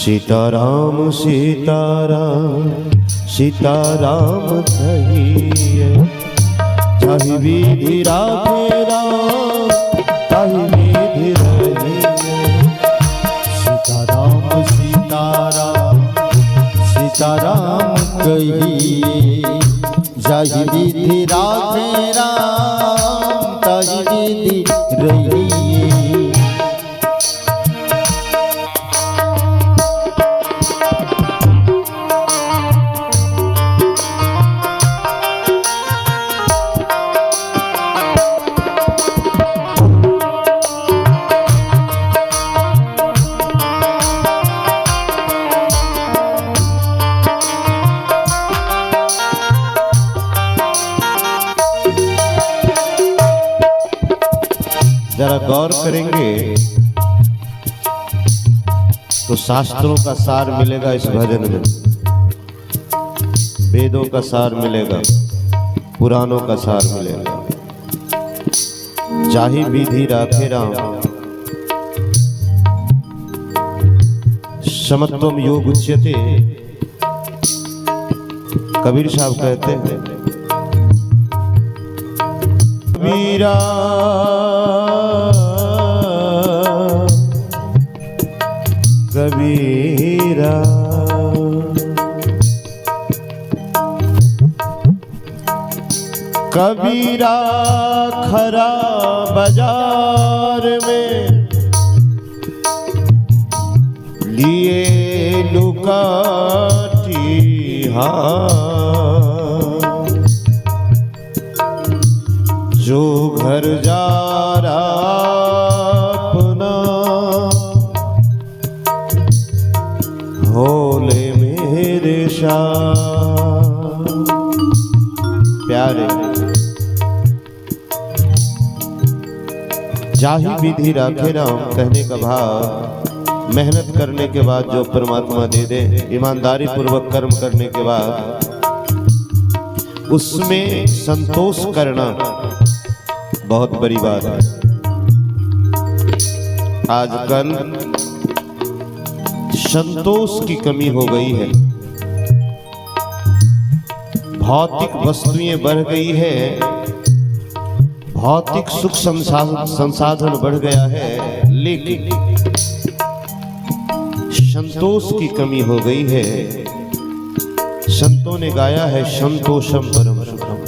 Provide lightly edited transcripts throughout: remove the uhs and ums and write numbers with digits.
सीताराम सीताराम सीताराम कहिए, ताहि विधि राखे राम ताहि विधि रहिए। सीताराम सीताराम सीताराम कहिए, जाहि विधि राखे राम ताहि विधि रहिए। जरा गौर करेंगे तो शास्त्रों का सार मिलेगा इस भजन में, वेदों का सार मिलेगा, पुराणों का सार मिलेगा। जाहि विधि राखे राम समत्वम योग उच्यते। कबीर साहब कहते हैं कबीरा कबीरा कबीरा खरा बाजार में लिए लुकाटी जो घर जा रहा अपना भोले मेरे शाह। प्यारे जाहि विधि राखे राम कहने का भाव, मेहनत करने के बाद जो परमात्मा दे दे, ईमानदारी पूर्वक कर्म करने के बाद उसमें संतोष करना बहुत बड़ी बात है। आजकल संतोष की कमी हो गई है, भौतिक वस्तुएं बढ़ गई है, भौतिक सुख संसाधन बढ़ गया है, लेकिन संतोष की कमी हो गई है। संतों ने गाया है संतोषम परम सुखम,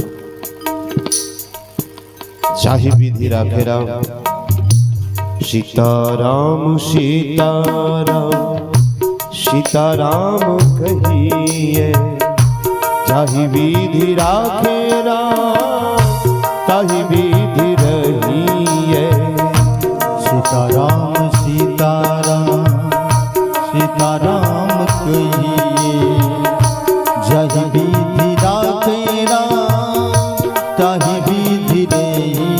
जाहि विधि राखे राम। सीताराम सीताराम सीताराम कहिए, जाहि विधि राखे राम ताहि विधि रहिए। सीताराम सीताराम सीताराम कहिए, जाहि विधि राखे राम ताहि विधि रहिए।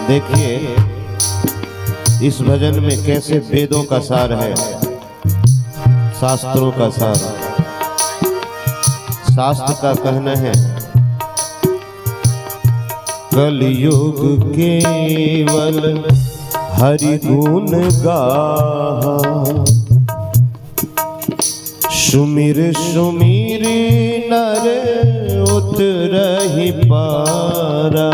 देखिए इस भजन में कैसे वेदों का सार है, शास्त्रों का सार। शास्त्र का कहना है कलयुग केवल हरि गुण गाहा, सुमिर सुमिर नर उतरहि पारा।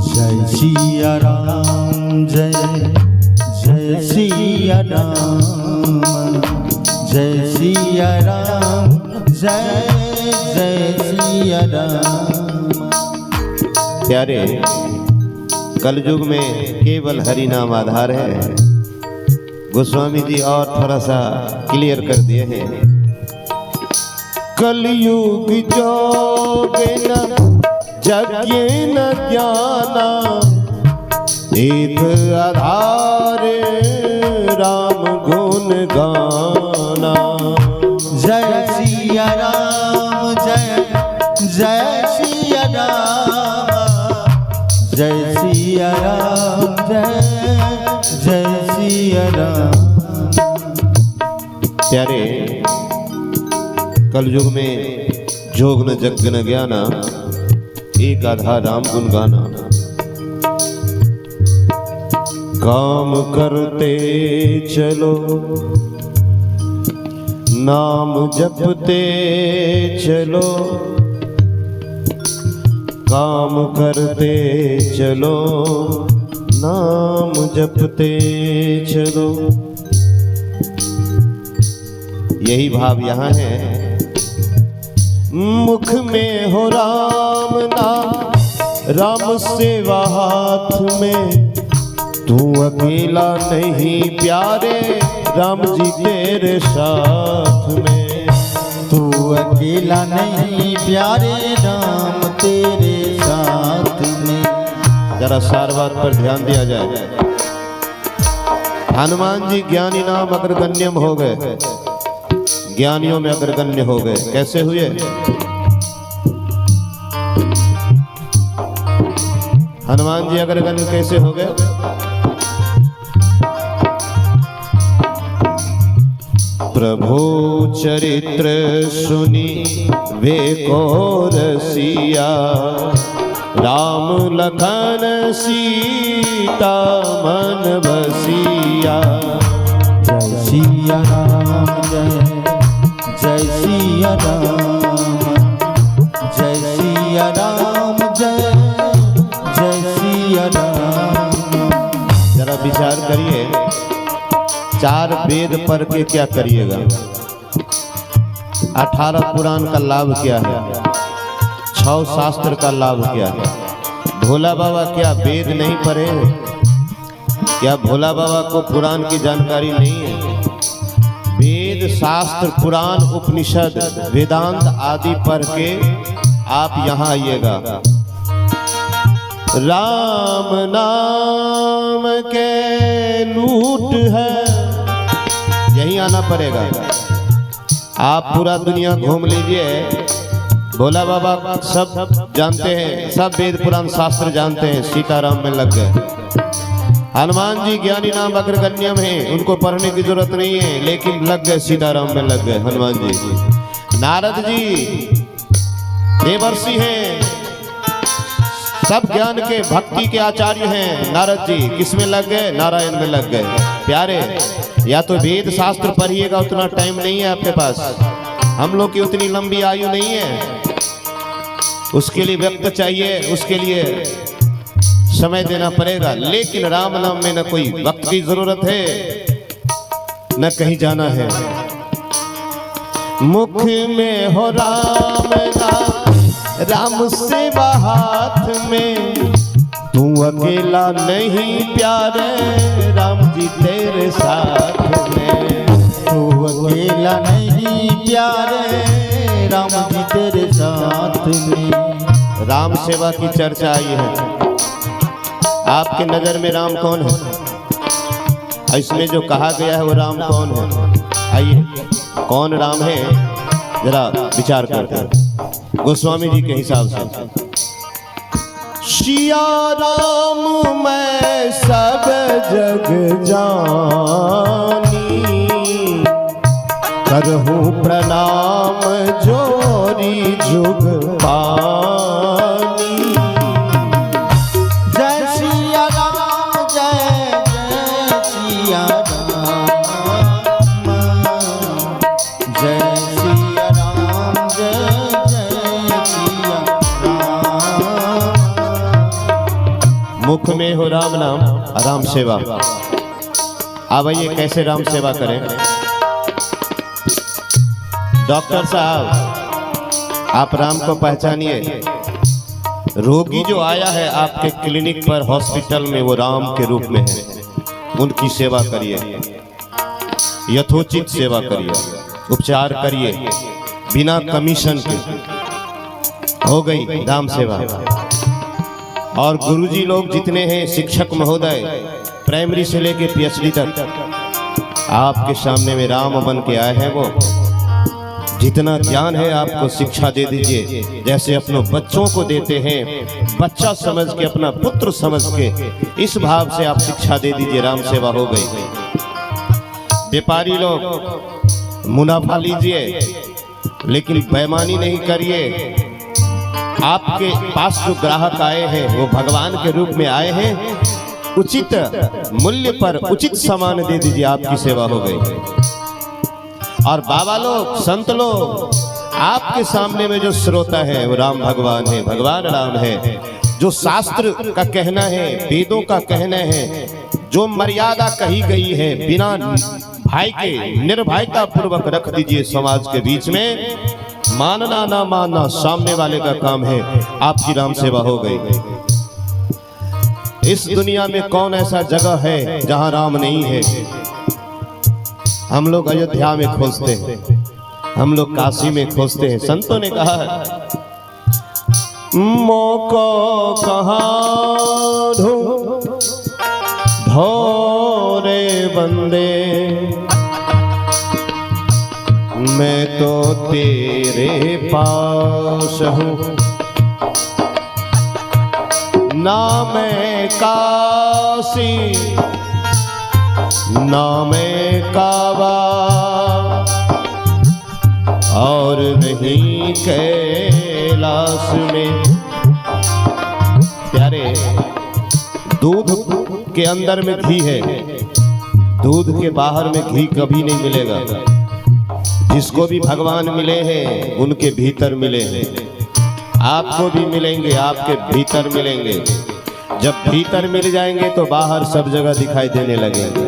जय सिया राम जय जय सिया राम, जय सिया राम जय जय सिया राम। प्यारे कलयुग में केवल हरि नाम आधार है, गोस्वामी जी और थोड़ा सा क्लियर कर दिए हैं। कलयुग जोगिन यज्ञ न ज्ञाना, एक आधार राम गुण गाना। जय सिया राम, जय जय सिया राम, जय सिया राम, जय जय सिया राम। प्यारे, कलयुग में जोग न जग न ज्ञाना, एक आधा राम गुण गाना। काम करते चलो, नाम जपते चलो, काम करते चलो, नाम जपते चलो। यही भाव यहाँ है। मुख में हो राम नाम, राम सेवा हाथ में, तू अकेला नहीं प्यारे, राम जी तेरे साथ में। तू अकेला नहीं प्यारे, राम तेरे साथ में। जरा सार बात पर ध्यान दिया जाए। हनुमान जी ज्ञानी नाम अग्रगण्यम हो गए, ज्ञानियों में अग्रगण्य हो गए। कैसे हुए? हनुमान जी अग्रगण्य कैसे हो गए? प्रभु चरित्र सुनी वे को रसिया, राम लखन सीता मन बसिया। जय सिया राम, जय जय सिया राम, जय सिया राम, जय जय सिया राम। जरा विचार करिए, 4 वेद पढ़ के क्या करिएगा? 18 पुराण का लाभ क्या है? 6 शास्त्र का लाभ क्या है? भोला बाबा क्या वेद नहीं पढ़े? क्या भोला बाबा को पुराण की जानकारी नहीं है? वेद शास्त्र पुराण उपनिषद वेदांत आदि पढ़ के आप यहाँ आइएगा। राम नाम के लूट है, यहीं आना पड़ेगा। आप पूरा दुनिया घूम लीजिए, भोला बाबा सब जानते हैं, सब वेद पुराण शास्त्र जानते हैं, सीताराम में लग गए। हनुमान जी ज्ञानी नाम अग्रगण्यम है, उनको पढ़ने की जरूरत नहीं है, लेकिन लग गए सीताराम में लग गए हनुमान जी। नारद जी देवर्षि हैं, सब ज्ञान के भक्ति के आचार्य हैं। नारद जी किस में लग गए? नारायण में लग गए। प्यारे, या तो वेद शास्त्र पढ़िएगा, उतना टाइम नहीं है आपके पास, हम लोग की उतनी लंबी आयु नहीं है। उसके लिए वक्त चाहिए, उसके लिए समय देना पड़ेगा। लेकिन राम नाम में न कोई वक्त की जरूरत है, न कहीं जाना है। मुख में हो राम नाम, राम सेवा हाथ में, तू अकेला नहीं प्यारे, राम जी तेरे साथ में। तू अकेला नहीं प्यारे, राम जी तेरे साथ में। राम सेवा की चर्चा आई है। आपके नजर में राम कौन है? इसमें जो कहा गया है वो राम कौन है? आइए, कौन राम है जरा विचार करते हैं गोस्वामी जी के हिसाब से। सिया राम मैं सब जग जानी, करहूँ प्रणाम जोरी जुग पानी। जय सिया राम, जय जय सिया राम, जय सिया राम, जय जय सिया राम। मुख में हो राम नाम, राम सेवा। अब आइए कैसे राम सेवा करें। डॉक्टर साहब, आप राम को पहचानिए। रोगी जो आया है आपके क्लिनिक पर, हॉस्पिटल में, वो राम के रूप में है, उनकी सेवा करिए। यथोचित सेवा करिए, उपचार करिए बिना कमीशन के, हो गई राम सेवा। और गुरुजी लोग जितने हैं, शिक्षक महोदय प्राइमरी से लेके PhD तक आपके सामने में राम बन के आए हैं। वो जितना ज्ञान है आपको शिक्षा दे दीजिए, जैसे अपने बच्चों को देते हैं, बच्चा समझ के, अपना पुत्र समझ के, इस भाव से आप शिक्षा दे दीजिए, राम सेवा हो गई। व्यापारी लोग मुनाफा लीजिए लेकिन बेईमानी नहीं करिए। आपके पास जो ग्राहक आए हैं वो भगवान के रूप में आए हैं, उचित मूल्य पर उचित सामान दे दीजिए, आपकी सेवा हो गई। और बाबा लोग, संत लोग, आपके सामने में जो श्रोता है वो राम भगवान है, भगवान राम है। जो शास्त्र का कहना है, वेदों का कहना है, जो मर्यादा कही गई है, बिना भाई के निर्भयता पूर्वक रख दीजिए समाज के बीच में। मानना ना मानना सामने वाले का काम है, आपकी राम सेवा हो गई। इस दुनिया में कौन ऐसा जगह है जहां राम नहीं है? हम लोग अयोध्या में खोजते हैं, हम लोग काशी में खोजते हैं। संतों ने कहा है, मोको कहाँ ढोरे बंदे, मैं तो तेरे पास हूँ। ना मैं काशी ना मैं काबा, और नहीं कैलाश में। प्यारे, दूध के अंदर में घी है, दूध के बाहर में घी कभी नहीं मिलेगा। जिसको भी भगवान मिले हैं उनके भीतर मिले हैं, आपको भी मिलेंगे, आपके भीतर मिलेंगे। जब भीतर मिल जाएंगे तो बाहर सब जगह दिखाई देने लगेंगे।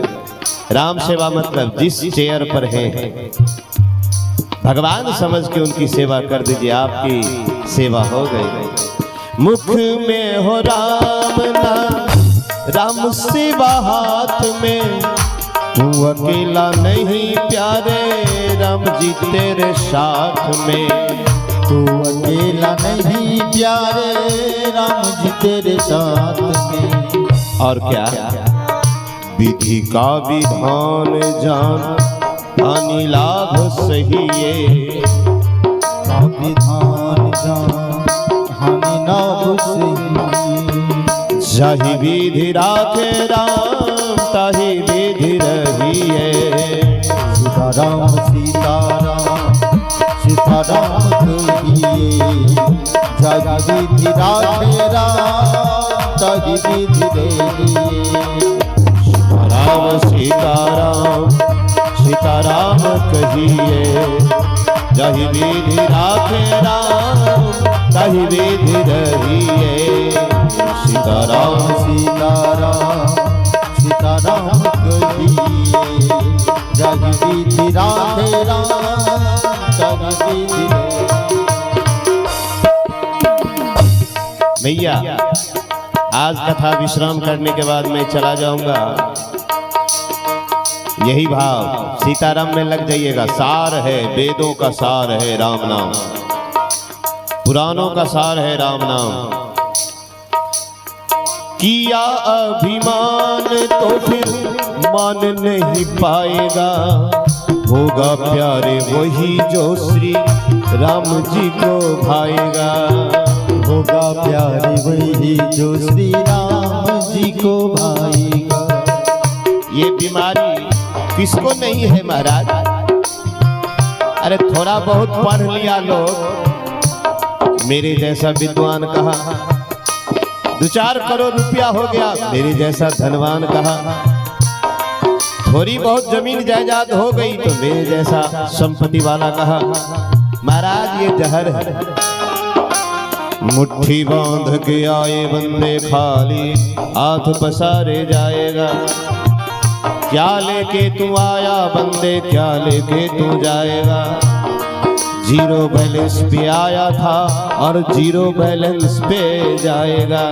राम सेवा मतलब जिस चेयर पर हैं भगवान समझ के उनकी सेवा कर दीजिए, आपकी सेवा हो गई। मुख में हो राम नाम, राम सेवा हाथ में, तू अकेला नहीं प्यारे, राम जी तेरे साथ में। तू अकेला नहीं प्यारे, राम जी तेरे साथ में। और क्या? विधि का विधान जान, हानि लाभ सही ये। विधान जान, हानि लाभ सही। जाहि विधि राखे राम, ताहि विधि रहिए। सीताराम सीताराम सीताराम कहिए। जाहि विधि राखे राम, ताहि विधि रहिए। राम सीताराम सीताराम कहिए। जाहि विधि राखे राम, ताहि विधि रहिए। सीताराम सीताराम सीताराम कहिए। जाहि विधि राखे राम, ताहि विधि रहिए। भैया, आज कथा विश्राम करने के बाद मैं चला जाऊंगा। यही भाव सीताराम में लग जाइएगा। सार है, वेदों का सार है राम नाम, पुराणों का सार है राम नाम। किया अभिमान तो फिर मान नहीं पाएगा, होगा प्यारे वही जो श्री राम जी को भाएगा। होगा प्यारे वही जो श्री राम जी को भाएगा। ये बीमारी किसको नहीं है महाराज? अरे थोड़ा बहुत पढ़ लिया लोग, मेरे जैसा विद्वान कहा। 2-4 करोड़ रुपया हो गया, मेरे जैसा धनवान कहा। थोड़ी बहुत जमीन जायदाद हो गई तो मेरे जैसा संपत्ति वाला कहा। महाराज ये जहर है। मुट्ठी बांध के आए बंदे, खाली हाथ पसारे जाएगा। क्या लेके तू आया बंदे, क्या लेके तू जाएगा। जीरो बैलेंस पे आया था और जीरो बैलेंस पे जाएगा।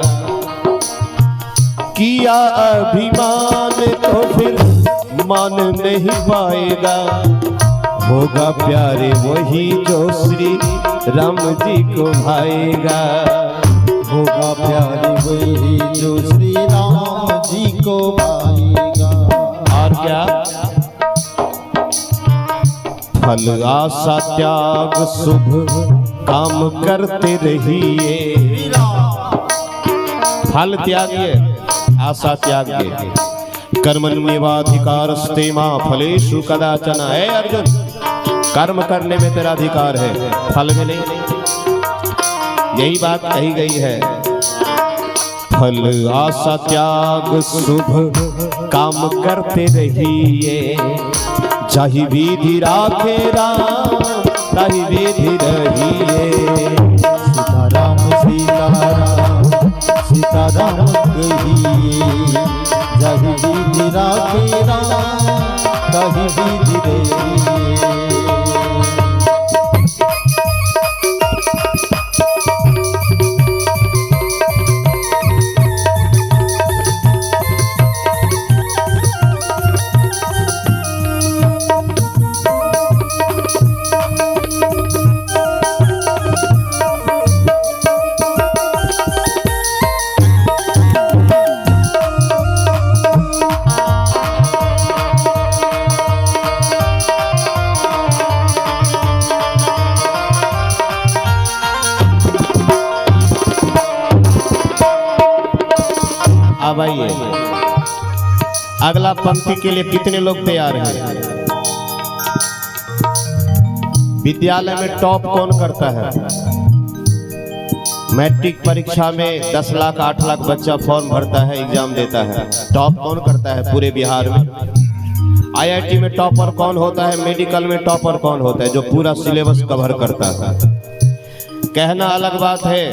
किया अभिमान तो फिर मान नहीं पाएगा। होगा प्यारे वही जो श्री राम जी को भाएगा। होगा प्यारे वही जो श्री राम जी को भाएगा। और क्या? फल आशा त्याग शुभ काम करते रहिए। फल त्यागिए, आशा त्यागिए। कर्मण्येवाधिकारस्ते मा फलेषु कदाचन। है अर्जुन, कर्म करने में तेरा अधिकार है, फल में नहीं। यही बात कही गई है। फल आशा त्याग शुभ काम करते रहिए। जाहि विधि राखे राम ताहि विधि रहिए। सीताराम सीताराम सीताराम कहिए। जाहि विधि राखे राम ताहि विधि रहिए। अब आइए, अगला पंक्ति के लिए कितने लोग तैयार हैं? विद्यालय में टॉप कौन करता है? मैट्रिक परीक्षा में 10 लाख 8 लाख बच्चा फॉर्म भरता है, एग्जाम देता है। टॉप कौन करता है पूरे बिहार में? आईआईटी में टॉपर कौन होता है? मेडिकल में टॉपर कौन होता है? जो पूरा सिलेबस कवर करता है। कहना अलग बात है,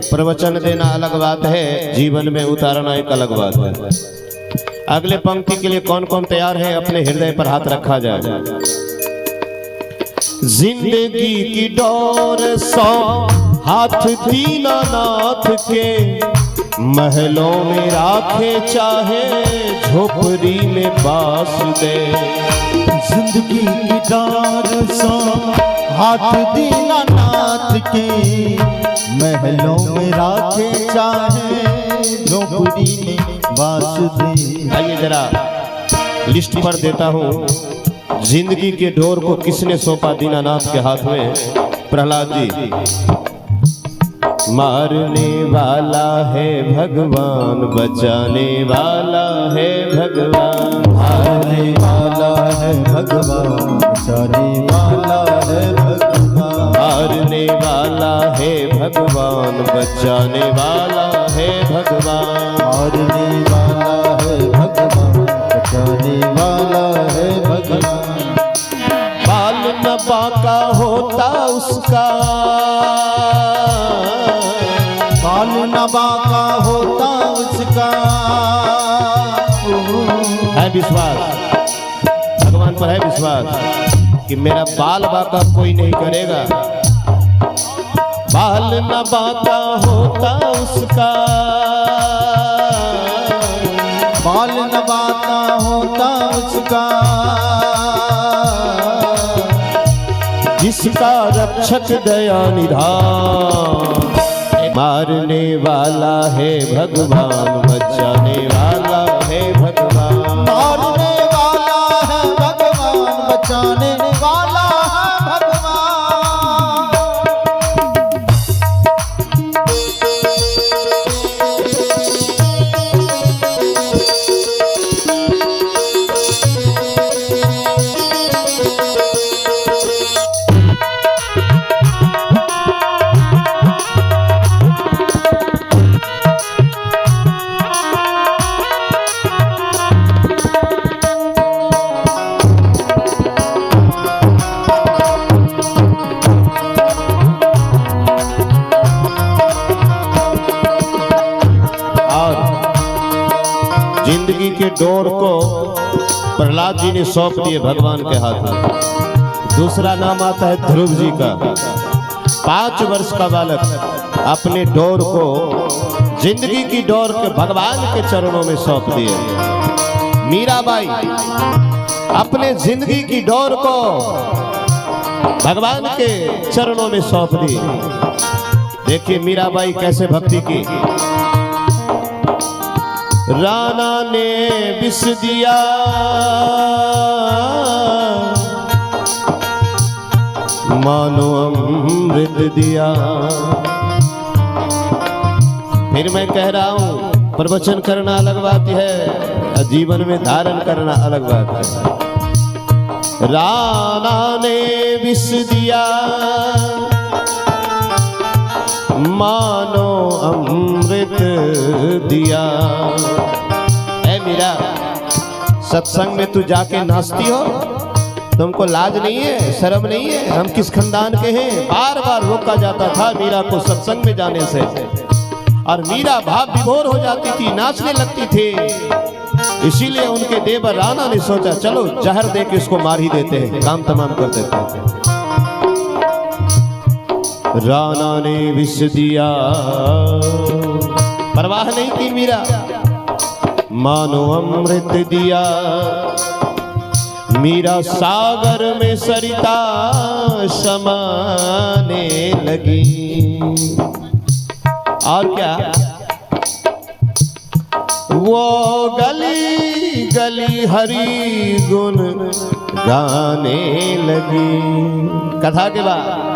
प्रवचन देना अलग बात है, जीवन में उतारना एक अलग बात है। अगले पंक्ति के लिए कौन कौन तैयार है? अपने हृदय पर हाथ रखा जाए। जिंदगी की डोर सौ हाथ दीनानाथ के, महलों में राखे चाहे झोपड़ी में बास दे। जिंदगी की डोर सौ हाथ दीनानाथ के, महलों में राखे चाहे झोपड़ी में बास दे। आइए जरा लिस्ट पर देता हूँ। जिंदगी के डोर को किसने सौंपा दीनानाथ के हाथ में? प्रहलाद जी। मारने वाला है भगवान, बचाने वाला है भगवान। मारने वाला है भगवान, बचाने वाला है भगवान। मारने वाला है भगवान, बचाने वाला है भगवान। मारने वाला है भगवान, बचाने वाला है भगवान। बाल न बांका होता उसका, बाल न बांका होता उसका। है विश्वास, भगवान पर है विश्वास कि मेरा बाल बांका कोई नहीं करेगा। बाल न बांका होता उसका, बाल न बांका होता उसका। जिसका रक्षक दया निधान। मारने वाला है भगवान, बचाने वाला है भगवान। मारने वाला है भगवान, बचाने वाला है भगवान। जिंदगी के डोर को प्रहलाद जी ने सौंप दिए भगवान के हाथ में। दूसरा नाम आता है ध्रुव जी का। 5 वर्ष का बालक अपने डोर को, जिंदगी की डोर के भगवान के चरणों में सौंप दिए। मीराबाई अपने जिंदगी की डोर को भगवान के चरणों में सौंप दी। देखिए मीराबाई कैसे भक्ति की। राणा ने विष दिया मानो अमृत दिया। फिर मैं कह रहा हूं, प्रवचन करना अलग बात है, जीवन में धारण करना अलग बात है। राणा ने विष दिया मानो अमृत दिया। ऐ मीरा, सत्संग में तू जाके नाचती हो, तुमको लाज नहीं है, शर्म नहीं है? हम किस खानदान के हैं? बार बार रोका जाता था मीरा को सत्संग में जाने से, और मीरा भाव विभोर हो जाती थी, नाचने लगती थी। इसीलिए उनके देवर राणा ने सोचा चलो जहर दे के इसको मार ही देते हैं, काम तमाम कर देते हैं। राणा ने विष दिया, परवाह नहीं की मीरा, मानो अमृत दिया। मीरा सागर में सरिता समाने लगी। और क्या, वो गली गली हरि गुण गाने लगी। कथा के बाद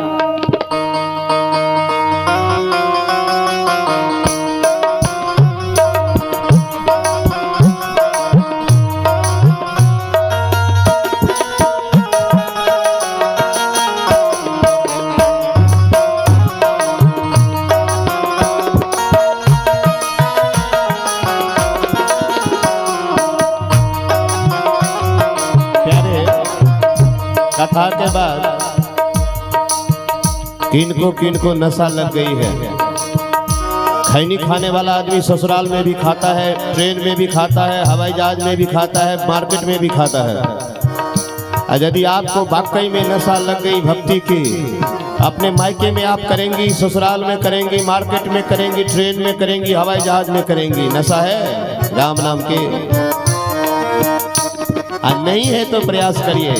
कथा के बाद किनको नशा लग गई है। खैनी खाने वाला आदमी ससुराल में भी खाता है, ट्रेन में भी खाता है, हवाई जहाज में भी खाता है, मार्केट में भी खाता है। और यदि आपको वाकई में नशा लग गई भक्ति की, अपने मायके में आप करेंगी, ससुराल में करेंगी, मार्केट में करेंगी, ट्रेन में करेंगी, हवाई जहाज में करेंगी, नशा है राम नाम के। और नहीं है तो प्रयास करिए।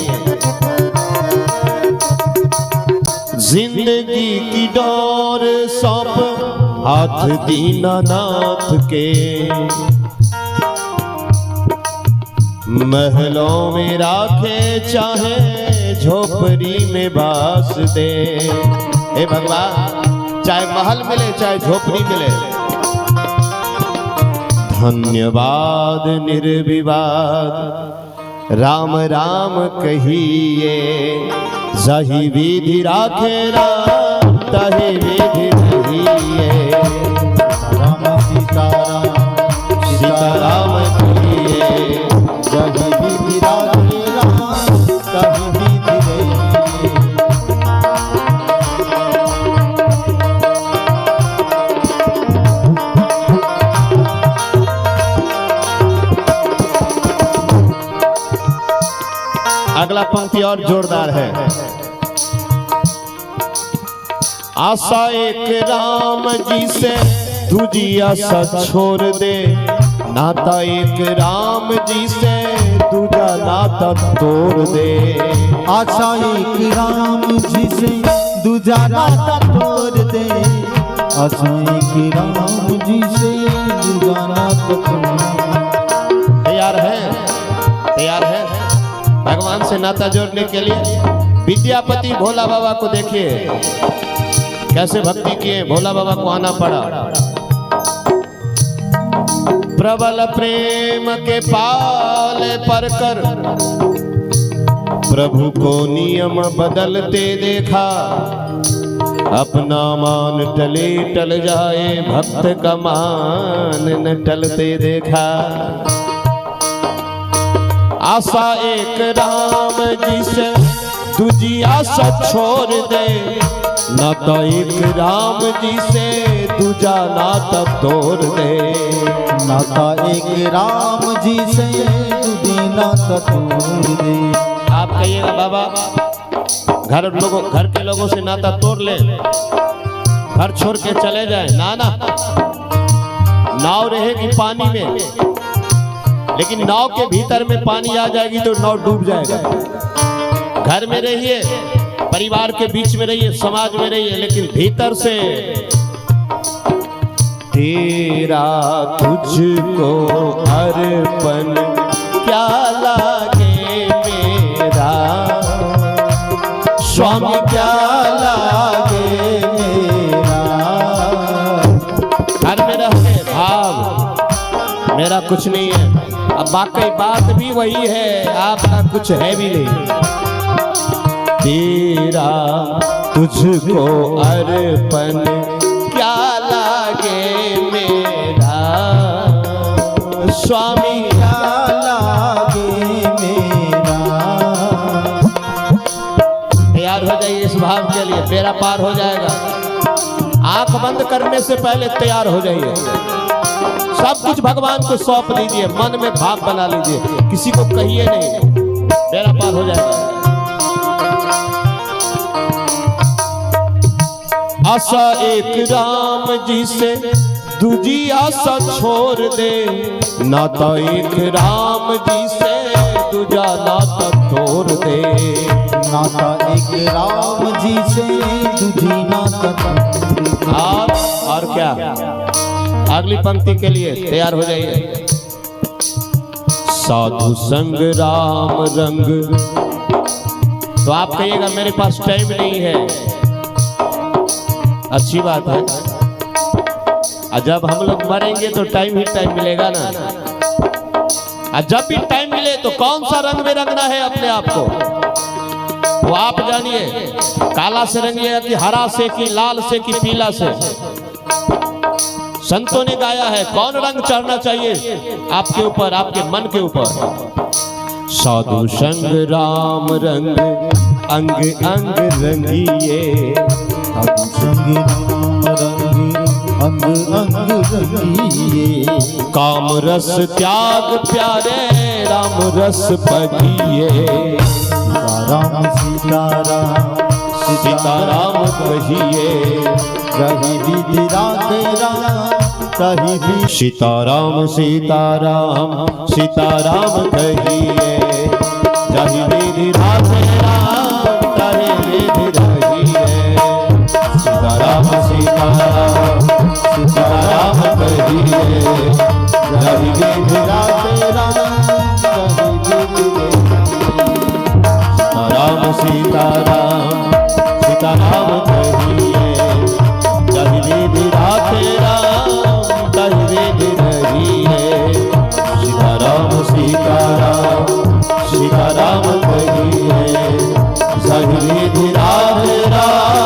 जिंदगी की डोर सौंप हाथ दीनानाथ के, महलों में राखे चाहे झोपड़ी में बास दे। हे भगवान, चाहे महल मिले चाहे झोपड़ी मिले, धन्यवाद निर्विवाद राम राम कहिए। जही विधि राखे राम तही विधि रहिए। राम सीताराम सीताराम कहिए। जही विधि राखे राम तही विधि रहिए। अगला पंक्ति और जोरदार है। आशा एक राम जी से दूजी आशा छोड़ दे, नाता एक राम जी से दूजा नाता तोड़ दे। आशा एक राम जी से दूजा नाता तोड़ दे। आशा एक राम जी से दूजा नाता तोड़ दे। तैयार है? तैयार है भगवान से नाता जोड़ने के लिए? विद्यापति भोला बाबा को देखिए कैसे भक्ति किए, भोला बाबा को आना पड़ा। प्रबल प्रेम के पाले पर कर प्रभु को नियम बदलते देखा। अपना मान टले टल जाए, भक्त का मान न टलते देखा। आशा एक राम जी से दूजी आशा छोड़ दे, नाता एक राम जी से दूजा नाता तोड़ दे। नाता एक राम जी से दूजा नाता तोड़ दे। आप कहिएगा बाबा घर के लोगों से नाता तोड़ ले, घर छोड़ के चले जाए। ना ना, नाव रहेगी पानी में, लेकिन नाव के भीतर में पानी आ जाएगी तो नाव डूब जाएगा। घर में रहिए, परिवार के बीच में रहिए, समाज में रहिए, लेकिन भीतर से तेरा तुझको अर्पण क्या लागे मेरा स्वामी, क्या लागे मेरा। घर में रहते भाव मेरा कुछ नहीं है। अब बाकी बात भी वही है, आपका कुछ है भी नहीं। तेरा तुझको अर्पण क्या लागे मेरा स्वामी, क्या लागे मेरा। तैयार हो जाइए इस भाव के लिए, बेड़ा पार हो जाएगा। आंख बंद करने से पहले तैयार हो जाइए। सब कुछ भगवान को सौंप दीजिए, मन में भाव बना लीजिए, किसी को कहिए नहीं, बेड़ा पार हो जाएगा। आशा एक राम जी से दूजी आशा छोड़ दे, नाता एक राम जी से दूजा नाता तोड़ दे। नाता एक राम जी से दूजी नाता। और क्या, अगली पंक्ति के लिए तैयार हो जाइए। साधु संग राम रंग। तो आप कहिएगा मेरे पास टाइम नहीं है, अच्छी बात है। और जब हम लोग मरेंगे तो टाइम ही टाइम मिलेगा ना। और जब भी टाइम मिले तो कौन सा रंग में रंगना है अपने आप को, वो आप जानिए। काला से रंगिएगा कि हरा से, कि लाल से, कि पीला से। संतों ने गाया है कौन रंग चढ़ना चाहिए आपके ऊपर, आपके मन के ऊपर। साधु संग राम रंग अंग अंग रंगिए, साधु संग राम रंग अंग अंग रंगिए। काम रस त्याग प्यारे राम रस पगिए। राम सीताराम सीताराम कहिए, रही विधि राधे राम कही भी। सीताराम सीताराम सीताराम कहिए, जही विधि राधे राम तही विधि रहिए। सीताराम सीताराम सीताराम कहिए, जही विधि राधे राम तही विधि रहिए। सीताराम सीताराम सीताराम कहिए, जही विधि राधे राम तही विधि रहिए। सीताराम सीताराम सीताराम कहिए, जही विधि राधे राम